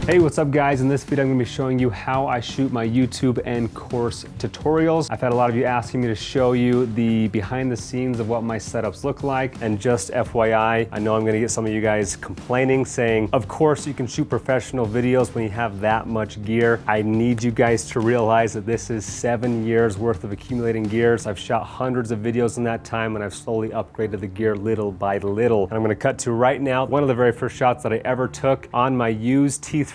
Hey, what's up guys? In this video I'm going to be showing you how I shoot my YouTube and course tutorials. I've had a lot of you asking me to show you the behind the scenes of what my setups look like, and just FYI, I know I'm going to get some of you guys complaining saying, of course you can shoot professional videos when you have that much gear. I need you guys to realize that this is 7 years worth of accumulating gears. I've shot hundreds of videos in that time and I've slowly upgraded the gear little by little. And I'm going to cut to right now one of the very first shots that I ever took on my used T3i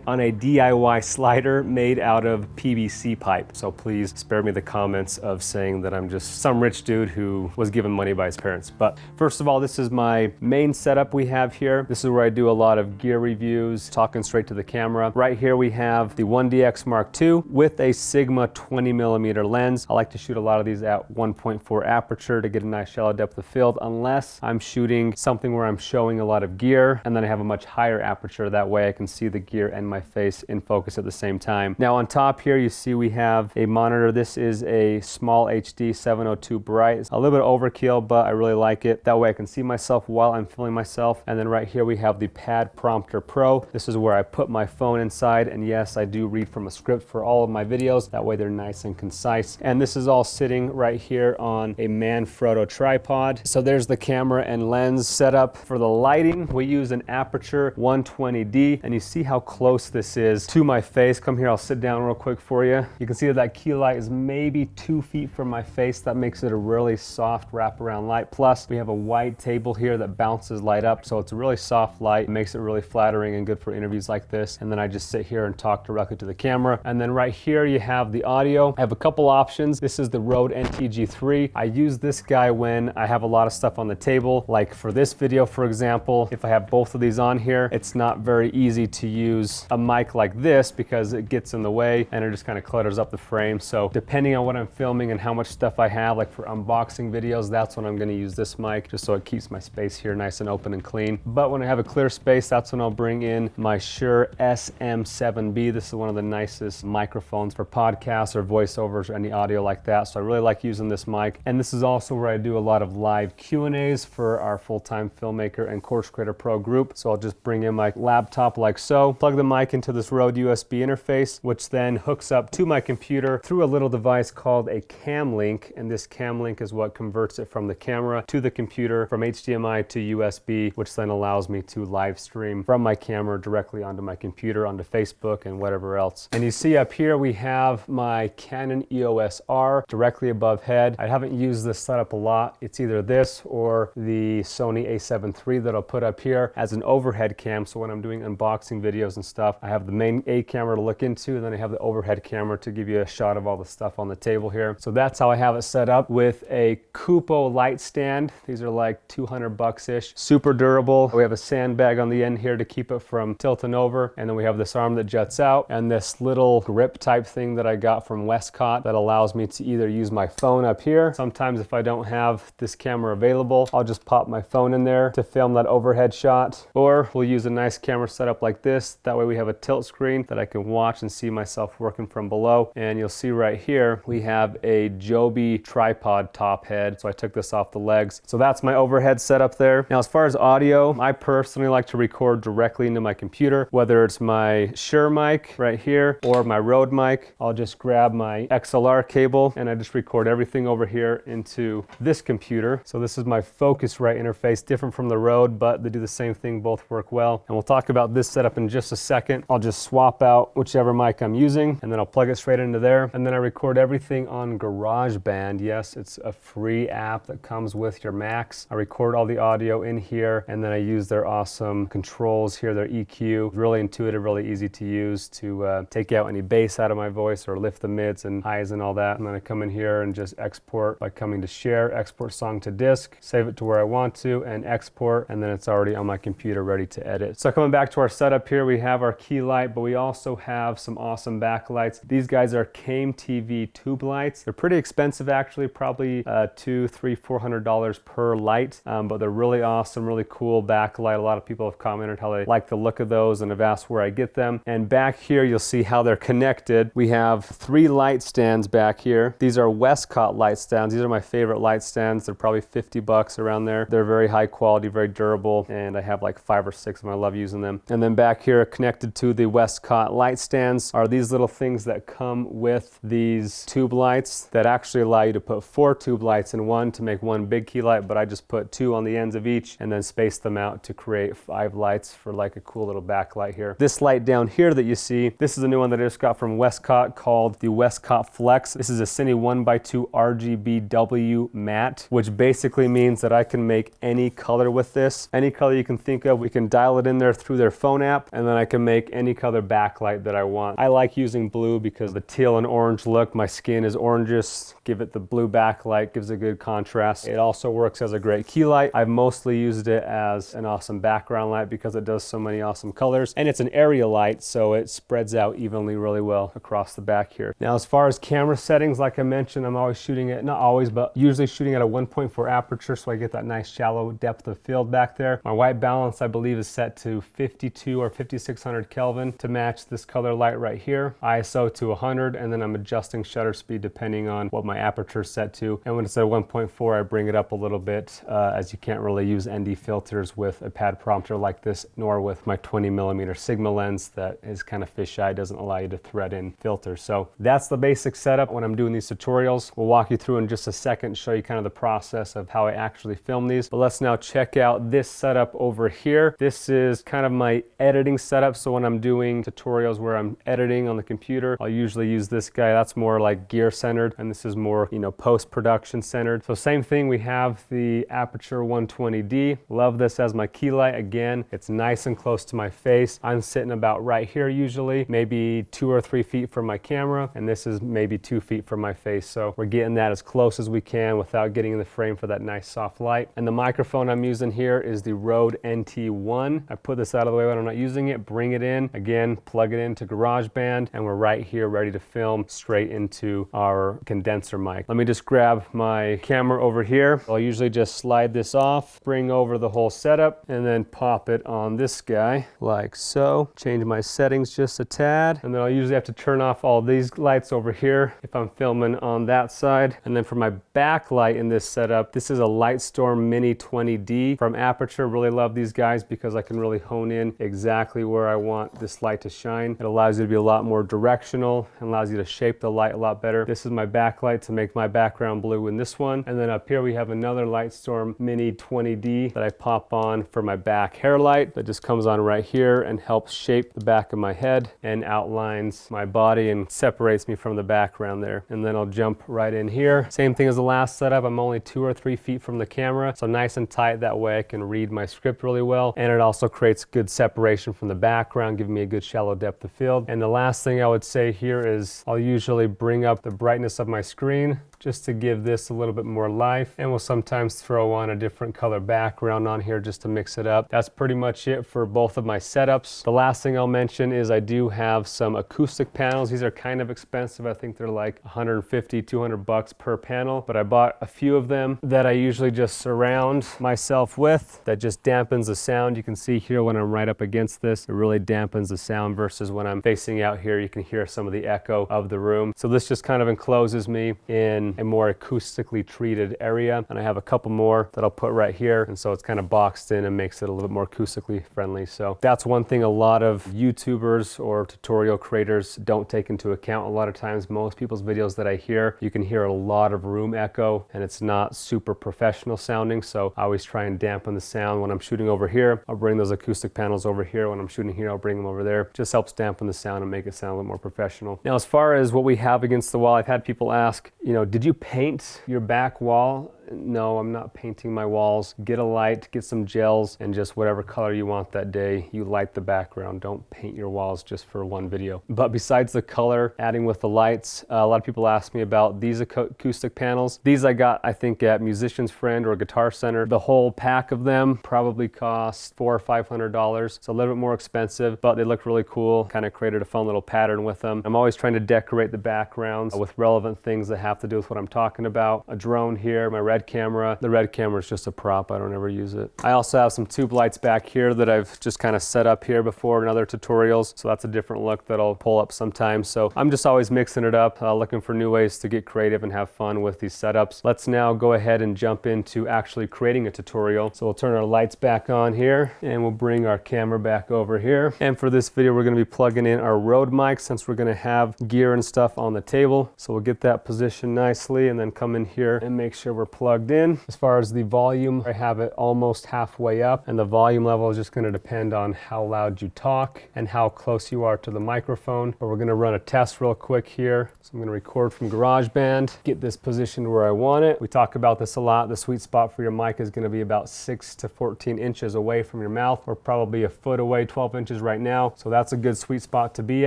on a DIY slider made out of PVC pipe. So please spare me the comments of saying that I'm just some rich dude who was given money by his parents. But first of all, this is my main setup we have here. This is where I do a lot of gear reviews, talking straight to the camera. Right here we have the 1DX Mark II with a Sigma 20mm lens. I like to shoot a lot of these at 1.4 aperture to get a nice shallow depth of field, unless I'm shooting something where I'm showing a lot of gear, and then I have a much higher aperture. That way I can see the gear and my face in focus at the same time. Now on top here you see we have a monitor. This is a small HD 702 bright. It's a little bit overkill, but I really like it. That way I can see myself while I'm filming myself. And then right here we have the Pad Prompter Pro. This is where I put my phone inside, and yes, I do read from a script for all of my videos. That way they're nice and concise. And this is all sitting right here on a Manfrotto tripod. So there's the camera and lens setup. For the lighting, we use an Aperture 120D, and you see how close this is to my face. Come here, I'll sit down real quick for you. You can see that key light is maybe 2 feet from my face. That makes it a really soft wraparound light. Plus, we have a wide table here that bounces light up, so it's a really soft light. It makes it really flattering and good for interviews like this. And then I just sit here and talk directly to the camera. And then right here you have the audio. I have a couple options. This is the Rode NTG3. I use this guy when I have a lot of stuff on the table, like for this video, for example. If I have both of these on here, it's not very easy to use a mic like this because it gets in the way and it just kind of clutters up the frame. So depending on what I'm filming and how much stuff I have, like for unboxing videos, that's when I'm going to use this mic, just so it keeps my space here nice and open and clean. But when I have a clear space, that's when I'll bring in my Shure SM7B. This is one of the nicest microphones for podcasts or voiceovers or any audio like that. So I really like using this mic. And this is also where I do a lot of live Q&As for our full-time Filmmaker and Course Creator Pro group. So I'll just bring in my laptop like so, plug the mic into this Rode USB interface, which then hooks up to my computer through a little device called a cam link. And this cam link is what converts it from the camera to the computer, from HDMI to USB, which then allows me to live stream from my camera directly onto my computer, onto Facebook and whatever else. And you see up here we have my Canon EOS R directly above head. I haven't used this setup a lot. It's either this or the Sony a7 III that I'll put up here as an overhead cam. So when I'm doing unboxing videos and stuff, I have the main A camera to look into, and then I have the overhead camera to give you a shot of all the stuff on the table here. So that's how I have it set up, with a Kupo light stand. These are like 200 bucks-ish. Super durable. We have a sandbag on the end here to keep it from tilting over, and then we have this arm that juts out, and this little grip type thing that I got from Westcott that allows me to either use my phone up here. Sometimes if I don't have this camera available, I'll just pop my phone in there to film that overhead shot, or we'll use a nice camera setup like this. That way we have a tilt screen that I can watch and see myself working from below. And you'll see right here we have a Joby tripod top head, so I took this off the legs. So that's my overhead setup there. Now as far as audio, I personally like to record directly into my computer, whether it's my Shure mic right here or my Rode mic. I'll just grab my XLR cable and I just record everything over here into this computer. So this is my Focusrite interface, different from the Rode, but they do the same thing, both work well. And we'll talk about this setup in just a second. I'll just swap out whichever mic I'm using and then I'll plug it straight into there. And then I record everything on GarageBand. Yes, it's a free app that comes with your Macs. I record all the audio in here, and then I use their awesome controls here, their EQ. Really intuitive, really easy to use to take out any bass out of my voice or lift the mids and highs and all that. And then I come in here and just export by coming to Share, export song to disk, save it to where I want to, and export, and then it's already on my computer ready to edit. So coming back to our setup here, we have our key light, but we also have some awesome backlights. These guys are Came TV tube lights. They're pretty expensive actually, probably $200, $300, $400 per light, but they're really awesome, really cool backlight. A lot of people have commented how they like the look of those and have asked where I get them. And back here you'll see how they're connected. We have 3 light stands back here. These are Westcott light stands. These are my favorite light stands. They're probably 50 bucks around there. They're very high quality, very durable, and I have like 5 or 6 of them. I love using them. And then back back here connected to the Westcott light stands are these little things that come with these tube lights that actually allow you to put 4 tube lights in one to make one big key light, but I just put 2 on the ends of each and then space them out to create 5 lights for like a cool little backlight here. This light down here that you see, this is a new one that I just got from Westcott called the Westcott Flex. This is a Cine 1x2 RGBW matte, which basically means that I can make any color with this. Any color you can think of, we can dial it in there through their phone app, and then I can make any color backlight that I want. I like using blue because the teal and orange look, my skin is oranges, give it the blue backlight, gives a good contrast. It also works as a great key light. I've mostly used it as an awesome background light because it does so many awesome colors, and it's an area light, so it spreads out evenly really well across the back here. Now, as far as camera settings, like I mentioned, I'm always shooting at, not always, but usually shooting at a 1.4 aperture, so I get that nice shallow depth of field back there. My white balance, I believe, is set to 52 or 5600 Kelvin to match this color light right here. ISO to 100, and then I'm adjusting shutter speed depending on what my aperture is set to. And when it's at 1.4, I bring it up a little bit, as you can't really use ND filters with a pad prompter like this, nor with my 20mm Sigma lens that is kind of fisheye, doesn't allow you to thread in filters. So that's the basic setup when I'm doing these tutorials. We'll walk you through in just a second, show you kind of the process of how I actually film these. But let's now check out this setup over here. This is kind of my editing setup. So when I'm doing tutorials where I'm editing on the computer, I'll usually use this guy. That's more like gear centered, and this is more, you know, post-production centered. So same thing, we have the Aperture 120D. Love this as my key light. Again, it's nice and close to my face. I'm sitting about right here usually, maybe 2 or 3 feet from my camera, and this is maybe 2 feet from my face. So we're getting that as close as we can without getting in the frame for that nice soft light. And the microphone I'm using here is the Rode NT1. I put this out of the way when I'm not using it, bring it in, again, plug it into GarageBand, and we're right here ready to film straight into our condenser mic. Let me just grab my camera over here. I'll usually just slide this off, bring over the whole setup, and then pop it on this guy like so. Change my settings just a tad, and then I'll usually have to turn off all these lights over here if I'm filming on that side. And then for my backlight in this setup, this is a Lightstorm Mini 20D from Aperture. Really love these guys because I can really hone in exactly where I want this light to shine. It allows you to be a lot more directional and allows you to shape the light a lot better. This is my backlight to make my background blue in this one. And then up here we have another Lightstorm Mini 20D that I pop on for my back hair light that just comes on right here and helps shape the back of my head and outlines my body and separates me from the background there. And then I'll jump right in here. Same thing as the last setup. I'm only 2 or 3 feet from the camera, so nice and tight. That way I can read my script really well. And it also creates good separation from the background, giving me a good shallow depth of field. And the last thing I would say here is I'll usually bring up the brightness of my screen just to give this a little bit more life, and we'll sometimes throw on a different color background on here just to mix it up. That's pretty much it for both of my setups. The last thing I'll mention is I do have some acoustic panels. These are kind of expensive. I think they're like 150, 200 bucks per panel, but I bought a few of them that I usually just surround myself with that just dampens the sound. You can see here when I'm right up against this, it really dampens the sound versus when I'm facing out here, you can hear some of the echo of the room. So this just kind of encloses me in a more acoustically treated area, and I have a couple more that I'll put right here, and so it's kind of boxed in and makes it a little bit more acoustically friendly. So that's one thing a lot of YouTubers or tutorial creators don't take into account. A lot of times, most people's videos that I hear, you can hear a lot of room echo and it's not super professional sounding, so I always try and dampen the sound. When I'm shooting over here, I'll bring those acoustic panels over here. When I'm shooting here, I'll bring them over there. Just helps dampen the sound and make it sound a little more professional. Now, as far as what we have against the wall, I've had people ask, you know, did you paint your back wall? No, I'm not painting my walls. Get a light, get some gels, and just whatever color you want that day, you light the background. Don't paint your walls just for one video. But besides the color, adding with the lights, a lot of people ask me about these acoustic panels. These I got, I think, at Musician's Friend or Guitar Center. The whole pack of them probably cost $400 or $500. It's a little bit more expensive, but they look really cool. Kind of created a fun little pattern with them. I'm always trying to decorate the backgrounds with relevant things that have to do with what I'm talking about. A drone here, my red red camera. The red camera is just a prop. I don't ever use it. I also have some tube lights back here that I've just kind of set up here before in other tutorials. So that's a different look that I'll pull up sometimes. So I'm just always mixing it up, looking for new ways to get creative and have fun with these setups. Let's now go ahead and jump into actually creating a tutorial. So we'll turn our lights back on here and we'll bring our camera back over here. And for this video, we're going to be plugging in our Rode mic since we're going to have gear and stuff on the table. So we'll get that positioned nicely and then come in here and make sure we're plugged in. As far as the volume, I have it almost halfway up, and the volume level is just going to depend on how loud you talk and how close you are to the microphone. But we're going to run a test real quick here. So I'm going to record from GarageBand, get this positioned where I want it. We talk about this a lot. The sweet spot for your mic is going to be about 6 to 14 inches away from your mouth. We're probably a foot away, 12 inches right now. So that's a good sweet spot to be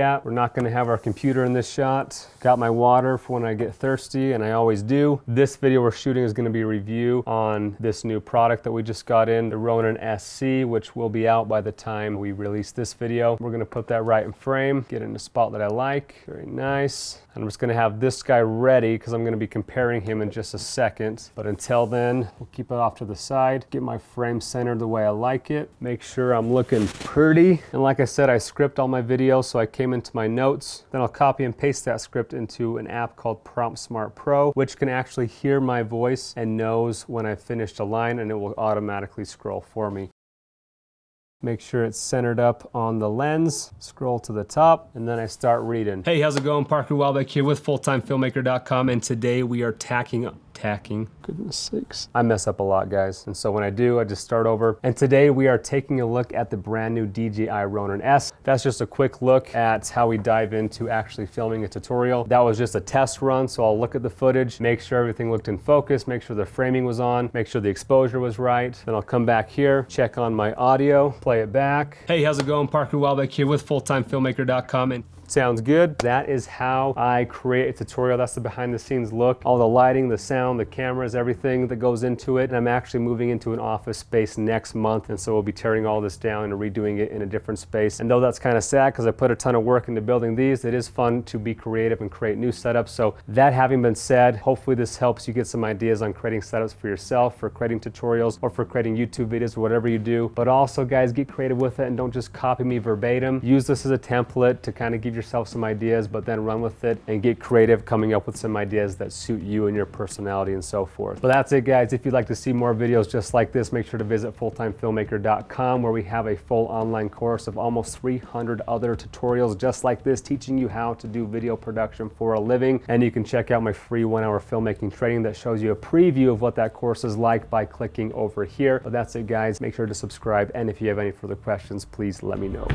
at. We're not going to have our computer in this shot. Got my water for when I get thirsty, and I always do. This video we're shooting is going to be a review on this new product that we just got in, the Ronin SC, which will be out by the time we release this video. We're going to put that right in frame, get in a spot that I like. Very nice. And I'm just going to have this guy ready because I'm going to be comparing him in just a second. But until then, we'll keep it off to the side, get my frame centered the way I like it, make sure I'm looking pretty. And like I said, I script all my videos, so I came into my notes. Then I'll copy and paste that script into an app called Prompt Smart Pro, which can actually hear my voice and knows when I've finished a line, and it will automatically scroll for me. Make sure it's centered up on the lens, scroll to the top, and then I start reading. Hey, how's it going? Parker Wildbeck here with FulltimeFilmmaker.com, and today we are tacking, goodness sakes. I mess up a lot, guys, and so when I do, I just start over. And today we are taking a look at the brand new DJI Ronin S. That's just a quick look at how we dive into actually filming a tutorial. That was just a test run, so I'll look at the footage, make sure everything looked in focus, make sure the framing was on, make sure the exposure was right. Then I'll come back here, check on my audio, play it back. Hey, how's it going? Parker Wildbeck here with FulltimeFilmmaker.com, and sounds good. That is how I create a tutorial. That's the behind the scenes look. All the lighting, the sound, the cameras, everything that goes into it. And I'm actually moving into an office space next month. And so we'll be tearing all this down and redoing it in a different space. And though that's kind of sad because I put a ton of work into building these, it is fun to be creative and create new setups. So that having been said, hopefully this helps you get some ideas on creating setups for yourself, for creating tutorials, or for creating YouTube videos, or whatever you do. But also, guys, get creative with it and don't just copy me verbatim. Use this as a template to kind of give yourself some ideas, but then run with it and get creative, coming up with some ideas that suit you and your personality and so forth. But that's it, guys. If you'd like to see more videos just like this, make sure to visit FulltimeFilmmaker.com, where we have a full online course of almost 300 other tutorials just like this, teaching you how to do video production for a living. And you can check out my free 1-hour filmmaking training that shows you a preview of what that course is like by clicking over here. But that's it, guys. Make sure to subscribe, and if you have any further questions, please let me know.